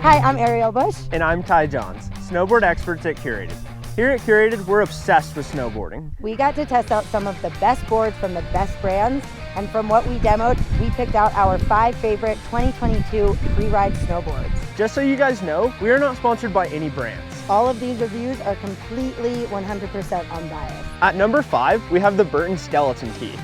Hi, I'm Ariel Bush. And I'm Ty Johns, snowboard experts at Curated. Here at Curated, we're obsessed with snowboarding. We got to test out some of the best boards from the best brands, and from what we demoed, we picked out our 5 favorite 2022 Freeride snowboards. Just so you guys know, we are not sponsored by any brands. All of these reviews are completely 100% unbiased. At number 5, we have the Burton Skeleton Key.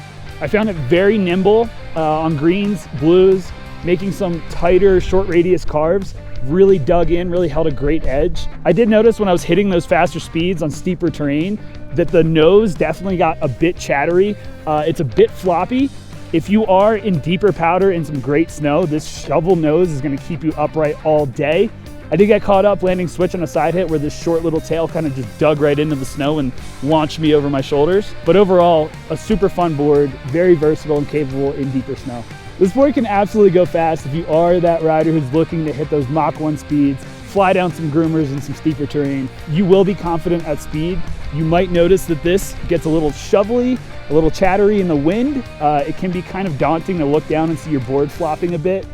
I found it very nimble on greens, blues, making some tighter, short radius carves. Really dug in, really held a great edge. I did notice when I was hitting those faster speeds on steeper terrain that the nose definitely got a bit chattery. It's a bit floppy. If you are in deeper powder and some great snow, this shovel nose is gonna keep you upright all day. I did get caught up landing switch on a side hit where this short little tail kind of just dug right into the snow and launched me over my shoulders. But overall, a super fun board, very versatile and capable in deeper snow. This board can absolutely go fast if you are that rider who's looking to hit those Mach 1 speeds, fly down some groomers and some steeper terrain. You will be confident at speed. You might notice that this gets a little shovelly, a little chattery in the wind. It can be kind of daunting to look down and see your board flopping a bit.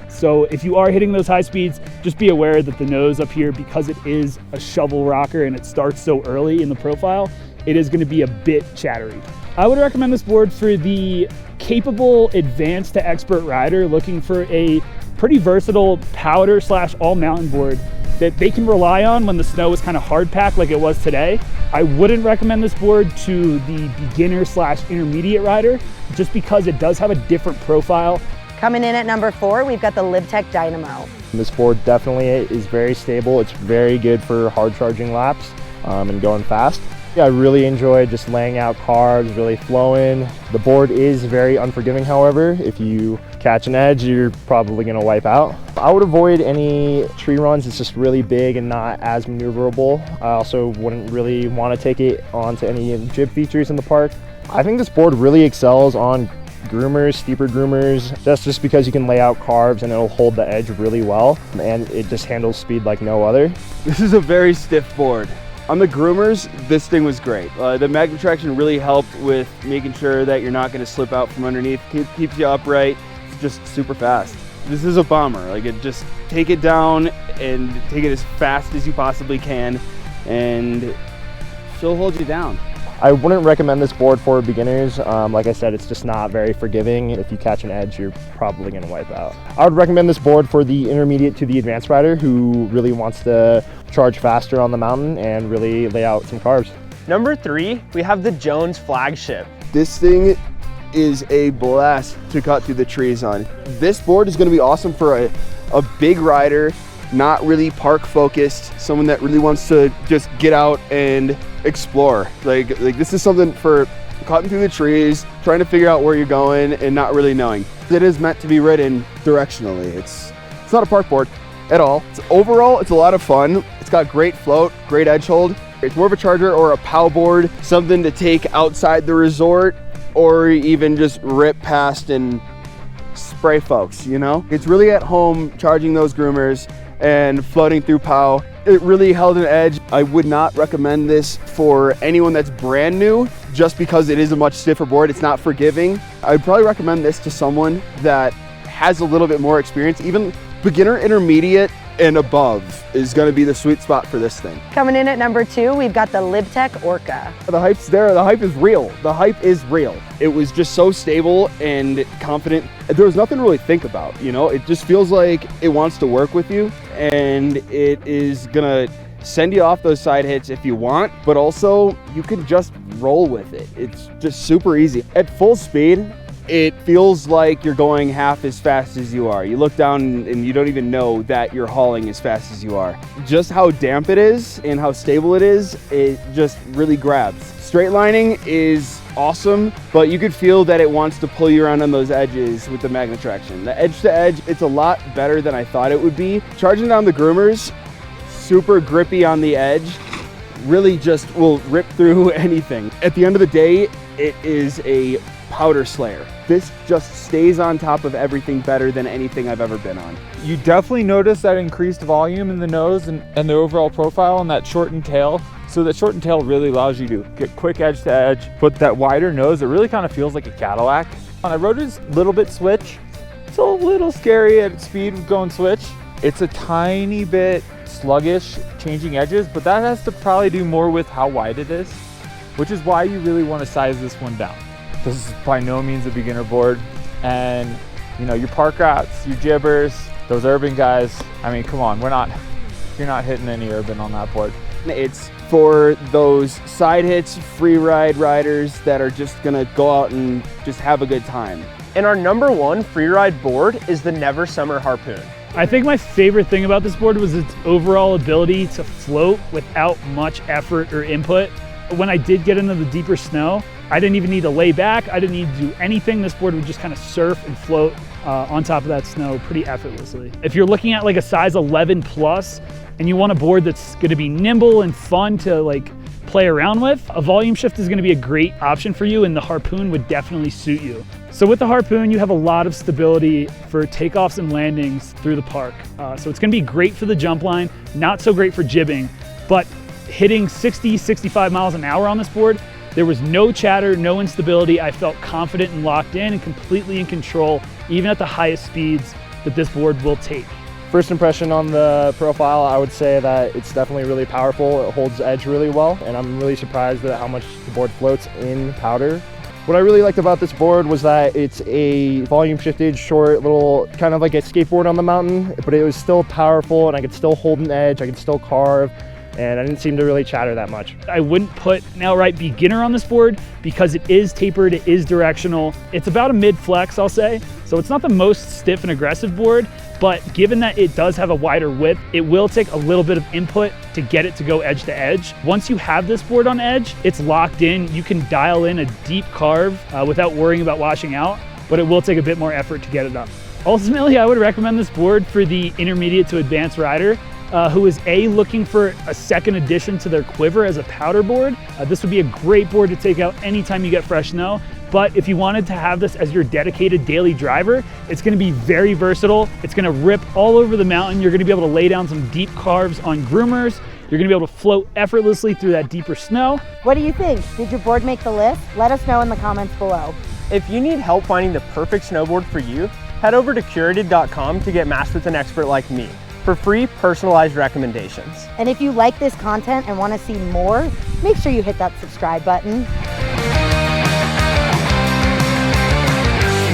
So if you are hitting those high speeds, just be aware that the nose up here, because it is a shovel rocker and it starts so early in the profile, it is going to be a bit chattery. I would recommend this board for the capable advanced to expert rider looking for a pretty versatile powder / all mountain board that they can rely on when the snow is kind of hard packed like it was today. I wouldn't recommend this board to the beginner / intermediate rider just because it does have a different profile. Coming in at number 4, we've got the Lib Tech Dynamo. This board definitely is very stable. It's very good for hard charging laps and going fast. Yeah, I really enjoyed just laying out carves, really flowing. The board is very unforgiving, however. If you catch an edge, you're probably gonna wipe out. I would avoid any tree runs. It's just really big and not as maneuverable. I also wouldn't really want to take it onto any jib features in the park. I think this board really excels on groomers, steeper groomers. That's just because you can lay out carves and it'll hold the edge really well, and it just handles speed like no other. This is a very stiff board. On the groomers, this thing was great. The magnet traction really helped with making sure that you're not going to slip out from underneath. Keeps you upright. It's just super fast. This is a bomber. Like, it just take it down and take it as fast as you possibly can, and she'll hold you down. I wouldn't recommend this board for beginners. Like I said, it's just not very forgiving. If you catch an edge, you're probably gonna wipe out. I would recommend this board for the intermediate to the advanced rider who really wants to charge faster on the mountain and really lay out some carves. Number 3, we have the Jones Flagship. This thing is a blast to cut through the trees on. This board is gonna be awesome for a big rider, not really park focused, someone that really wants to just get out and explore. Like this is something for cutting through the trees, trying to figure out where you're going and not really knowing. It is meant to be ridden directionally. It's not a park board at all. Overall, it's a lot of fun. It's got great float, great edge hold. It's more of a charger or a pow board, something to take outside the resort or even just rip past and spray folks, you know? It's really at home charging those groomers and floating through POW. It really held an edge. I would not recommend this for anyone that's brand new just because it is a much stiffer board. It's not forgiving. I'd probably recommend this to someone that has a little bit more experience. Even beginner, intermediate, and above is gonna be the sweet spot for this thing. Coming in at number 2, we've got the Lib Tech Orca. The hype's there, the hype is real. The hype is real. It was just so stable and confident. There was nothing to really think about, you know? It just feels like it wants to work with you, and it is gonna send you off those side hits if you want, but also you can just roll with it. It's just super easy. At full speed, it feels like you're going half as fast as you are. You look down and you don't even know that you're hauling as fast as you are. Just how damp it is and how stable it is, it just really grabs. Straight lining is awesome, but you could feel that it wants to pull you around on those edges with the magnet traction. The edge to edge, it's a lot better than I thought it would be. Charging down the groomers, super grippy on the edge, really just will rip through anything. At the end of the day, it is a powder slayer. This just stays on top of everything better than anything I've ever been on. You definitely notice that increased volume in the nose and the overall profile on that shortened tail. So the shortened tail really allows you to get quick edge to edge, but that wider nose, it really kind of feels like a Cadillac. I rode it a little bit switch. It's a little scary at speed going switch, It's a tiny bit sluggish changing edges, but that has to probably do more with how wide it is, which is why you really want to size this one down. This is by no means a beginner board, and you know, your park rats, your jibbers, those urban guys, I mean, come on, you're not hitting any urban on that board. It's for those side hits, free ride riders that are just gonna go out and just have a good time. And our #1 Freeride board is the Never Summer Harpoon. I think my favorite thing about this board was its overall ability to float without much effort or input. When I did get into the deeper snow, I didn't even need to lay back. I didn't need to do anything. This board would just kind of surf and float on top of that snow pretty effortlessly. If you're looking at like a size 11 plus and you want a board that's gonna be nimble and fun to like play around with, a volume shift is gonna be a great option for you, and the Harpoon would definitely suit you. So with the Harpoon, you have a lot of stability for takeoffs and landings through the park. So it's gonna be great for the jump line, not so great for jibbing, but hitting 60, 65 miles an hour on this board, there was no chatter, no instability. I felt confident and locked in and completely in control, even at the highest speeds that this board will take. First impression on the profile, I would say that it's definitely really powerful. It holds edge really well, and I'm really surprised at how much the board floats in powder. What I really liked about this board was that it's a volume shifted, short, little, kind of like a skateboard on the mountain, but it was still powerful and I could still hold an edge, I could still carve, and I didn't seem to really chatter that much. I wouldn't put an outright beginner on this board because it is tapered, it is directional. It's about a mid flex, I'll say. So it's not the most stiff and aggressive board, but given that it does have a wider width, it will take a little bit of input to get it to go edge to edge. Once you have this board on edge, it's locked in. You can dial in a deep carve without worrying about washing out, but it will take a bit more effort to get it up. Ultimately, I would recommend this board for the intermediate to advanced rider who is looking for a second addition to their quiver as a powder board. This would be a great board to take out anytime you get fresh snow. But if you wanted to have this as your dedicated daily driver, it's gonna be very versatile. It's gonna rip all over the mountain. You're gonna be able to lay down some deep carves on groomers. You're gonna be able to float effortlessly through that deeper snow. What do you think? Did your board make the list? Let us know in the comments below. If you need help finding the perfect snowboard for you, head over to curated.com to get matched with an expert like me for free personalized recommendations. And if you like this content and want to see more, make sure you hit that subscribe button.